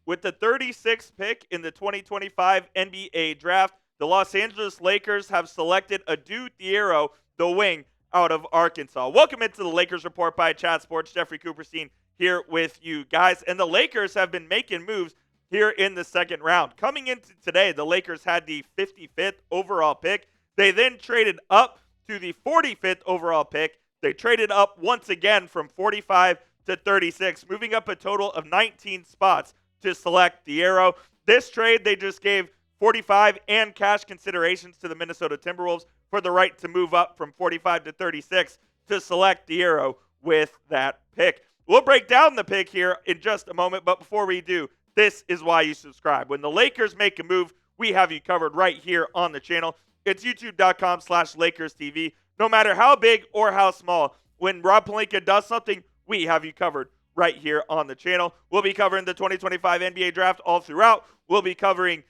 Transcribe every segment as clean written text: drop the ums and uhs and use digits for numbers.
With the 36th pick in the 2025 NBA Draft, the Los Angeles Lakers have selected Adou Thiero, the wing, out of Arkansas. Welcome into the Lakers Report by Chat Sports. Jeffrey Cooperstein here with you guys. And the Lakers have been making moves here in the second round. Coming into today, the Lakers had the 55th overall pick. They then traded up to the 45th overall pick. They traded up once again from 45 to 36, moving up a total of 19 spots to select Thiero. This trade, they just gave 45 and cash considerations to the Minnesota Timberwolves for the right to move up from 45 to 36 to select Thiero with that pick. We'll break down the pick here in just a moment, but before we do, this is why you subscribe. When the Lakers make a move, we have you covered right here on the channel. It's youtube.com/LakersTV. No matter how big or how small, when Rob Pelinka does something, we have you covered right here on the channel. We'll be covering the 2025 NBA Draft all throughout. We'll be covering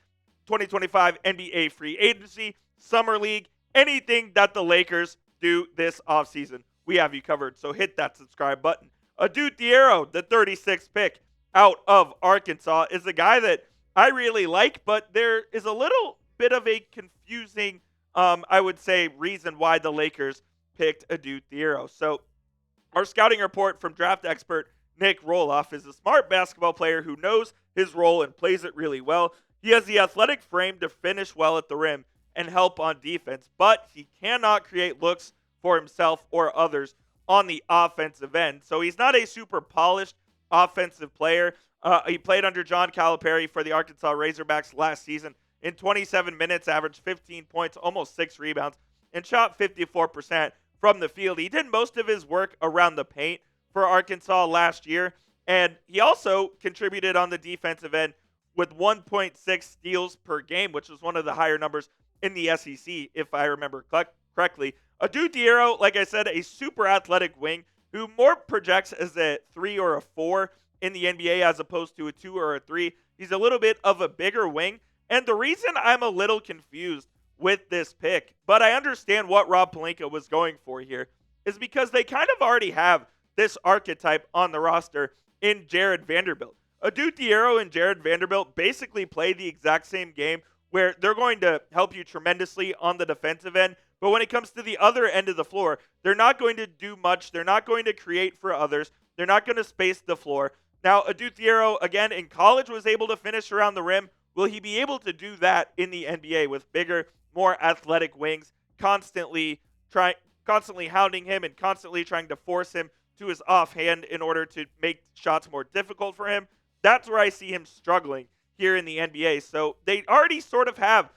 2025 NBA Free Agency, Summer League, anything that the Lakers do this offseason. We have you covered, so hit that subscribe button. Adou Thiero, the 36th pick out of Arkansas, is a guy that I really like, but there is a little bit of a confusing, I would say, reason why the Lakers picked Adou Thiero. So our scouting report from draft expert Nick Roloff is a smart basketball player who knows his role and plays it really well. He has the athletic frame to finish well at the rim and help on defense, but he cannot create looks for himself or others on the offensive end. So he's not a super polished offensive player. He played under John Calipari for the Arkansas Razorbacks last season. In 27 minutes, averaged 15 points, almost 6 rebounds, and shot 54% from the field. He did most of his work around the paint for Arkansas last year, and he also contributed on the defensive end with 1.6 steals per game, which was one of the higher numbers in the SEC, if I remember correctly. Adou Thiero, like I said, a super athletic wing who more projects as a 3 or a 4 in the NBA as opposed to a 2 or a 3. He's a little bit of a bigger wing, and the reason I'm a little confused with this pick, but I understand what Rob Pelinka was going for here, is because they kind of already have this archetype on the roster in Jared Vanderbilt. Adou Thiero and Jared Vanderbilt basically play the exact same game where they're going to help you tremendously on the defensive end, but when it comes to the other end of the floor, they're not going to do much. They're not going to create for others. They're not going to space the floor. Now, Adou Thiero, again, in college was able to finish around the rim. Will he be able to do that in the NBA with bigger, more athletic wings, constantly hounding him and constantly trying to force him to his offhand in order to make shots more difficult for him? That's where I see him struggling here in the NBA. So they already sort of have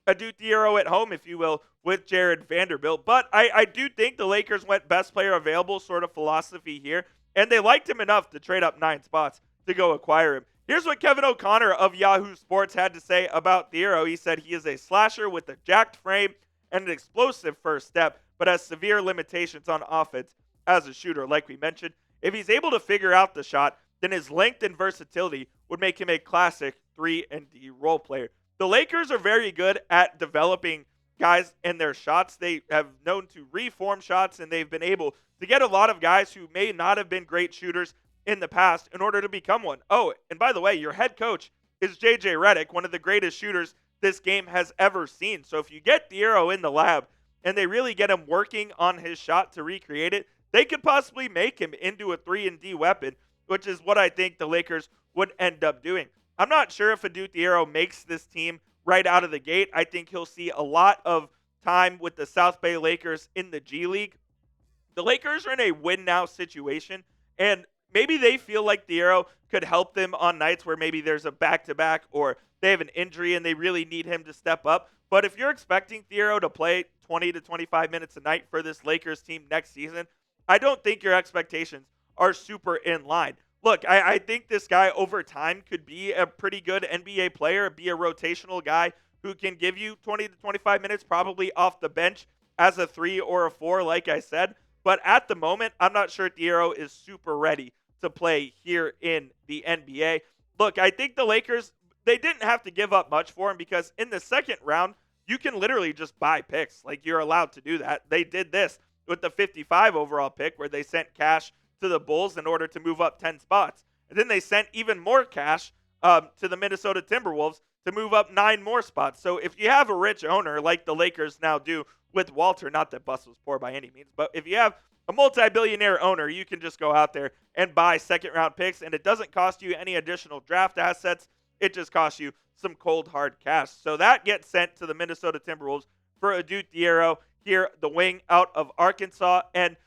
Adou Thiero at home, if you will, with Jared Vanderbilt. But I do think the Lakers went best player available sort of philosophy here, and they liked him enough to trade up 9 spots to go acquire him. Here's what Kevin O'Connor of Yahoo Sports had to say about Thiero. He said he is a slasher with a jacked frame and an explosive first step, but has severe limitations on offense as a shooter. Like we mentioned, if he's able to figure out the shot, then his length and versatility would make him a classic 3-and-D role player. The Lakers are very good at developing guys and their shots. They have known to reform shots, and they've been able to get a lot of guys who may not have been great shooters in the past in order to become one. Oh, and by the way, your head coach is J.J. Redick, one of the greatest shooters this game has ever seen. So if you get Thiero in the lab and they really get him working on his shot to recreate it, they could possibly make him into a 3-and-D weapon, which is what I think the Lakers would end up doing. I'm not sure if Adou Thiero makes this team right out of the gate. I think he'll see a lot of time with the South Bay Lakers in the G League. The Lakers are in a win-now situation, and maybe they feel like Thiero could help them on nights where maybe there's a back-to-back or they have an injury and they really need him to step up. But if you're expecting Thiero to play 20 to 25 minutes a night for this Lakers team next season, I don't think your expectations are super in line. Look, I think this guy over time could be a pretty good NBA player, be a rotational guy who can give you 20 to 25 minutes probably off the bench as a 3 or a 4, like I said. But at the moment, I'm not sure Thiero is super ready to play here in the NBA. Look, I think the Lakers, they didn't have to give up much for him because in the second round, you can literally just buy picks. Like, you're allowed to do that. They did this with the 55 overall pick where they sent cash to the Bulls in order to move up 10 spots. And then they sent even more cash to the Minnesota Timberwolves to move up 9 more spots. So if you have a rich owner like the Lakers now do with Walter, not that Bus was poor by any means, but if you have a multi-billionaire owner, you can just go out there and buy second-round picks, and it doesn't cost you any additional draft assets. It just costs you some cold, hard cash. So that gets sent to the Minnesota Timberwolves for Adou Thiero here, the wing out of Arkansas. And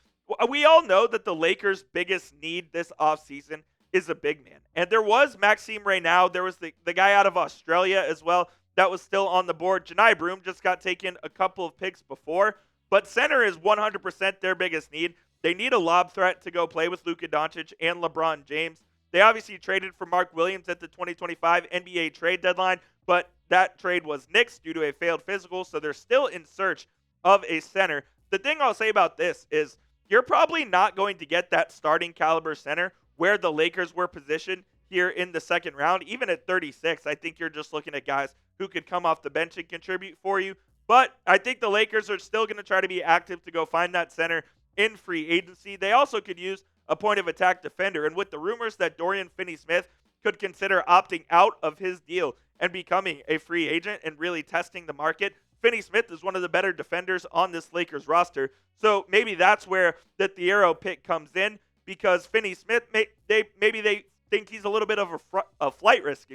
we all know that the Lakers' biggest need this offseason is a big man. And there was Maxime Reaves. There was the guy out of Australia as well that was still on the board. Janai Broom just got taken a couple of picks before. But center is 100% their biggest need. They need a lob threat to go play with Luka Doncic and LeBron James. They obviously traded for Mark Williams at the 2025 NBA trade deadline, but that trade was nixed due to a failed physical, so they're still in search of a center. The thing I'll say about this is you're probably not going to get that starting caliber center where the Lakers were positioned here in the second round. Even at 36, I think you're just looking at guys who could come off the bench and contribute for you. But I think the Lakers are still going to try to be active to go find that center in free agency. They also could use a point of attack defender. And with the rumors that Dorian Finney-Smith could consider opting out of his deal and becoming a free agent and really testing the market, Finney-Smith is one of the better defenders on this Lakers roster. So maybe that's where the Thiero pick comes in, because Finney-Smith, maybe they think he's a little bit of a flight risk,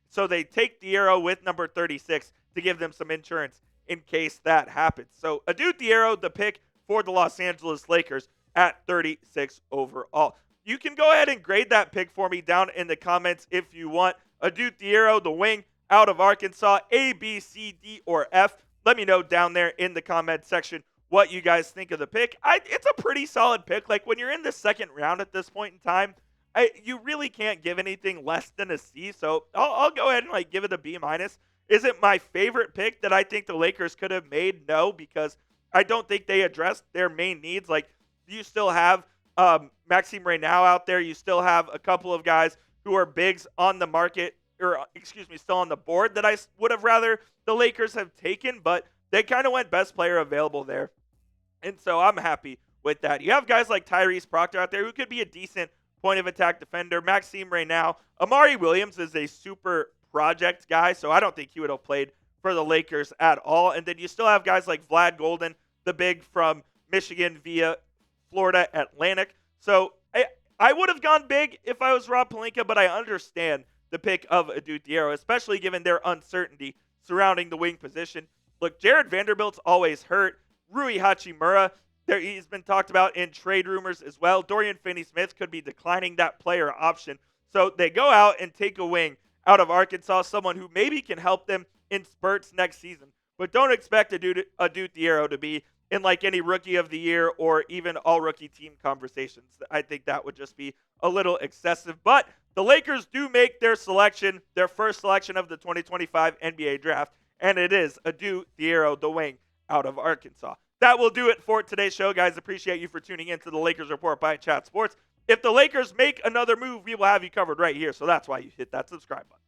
So they take Thiero with number 36 to give them some insurance in case that happens. So Adou Thiero, the pick for the Los Angeles Lakers at 36 overall. You can go ahead and grade that pick for me down in the comments if you want. Adou Thiero, the wing out of Arkansas, A, B, C, D, or F. Let me know down there in the comment section what you guys think of the pick. It's a pretty solid pick. Like, when you're in the second round at this point in time, you really can't give anything less than a C. So I'll go ahead and give it a B minus. Is it my favorite pick that I think the Lakers could have made? No, because I don't think they addressed their main needs. Like, you still have Maxime Reaves out there. You still have a couple of guys who are bigs on the market, or still on the board that I would have rather the Lakers have taken, but they kind of went best player available there. And so I'm happy with that. You have guys like Tyrese Proctor out there who could be a decent point of attack defender. Maxime Reaves. Amari Williams is a super project guy, so I don't think he would have played for the Lakers at all. And then you still have guys like Vlad Golden, the big from Michigan via Florida Atlantic. So I would have gone big if I was Rob Pelinka, but I understand the pick of Adou Thiero, especially given their uncertainty surrounding the wing position. Look, Jared Vanderbilt's always hurt. Rui Hachimura, he's been talked about in trade rumors as well. Dorian Finney-Smith could be declining that player option. So they go out and take a wing out of Arkansas, someone who maybe can help them in spurts next season. But don't expect Adou Thiero to be in any rookie of the year or even all rookie team conversations. I think that would just be a little excessive. But the Lakers do make their selection, their first selection of the 2025 NBA draft, and it is Adou Thiero, the wing out of Arkansas. That will do it for today's show, guys. Appreciate you for tuning in to the Lakers Report by Chat Sports. If the Lakers make another move, we will have you covered right here. So that's why you hit that subscribe button.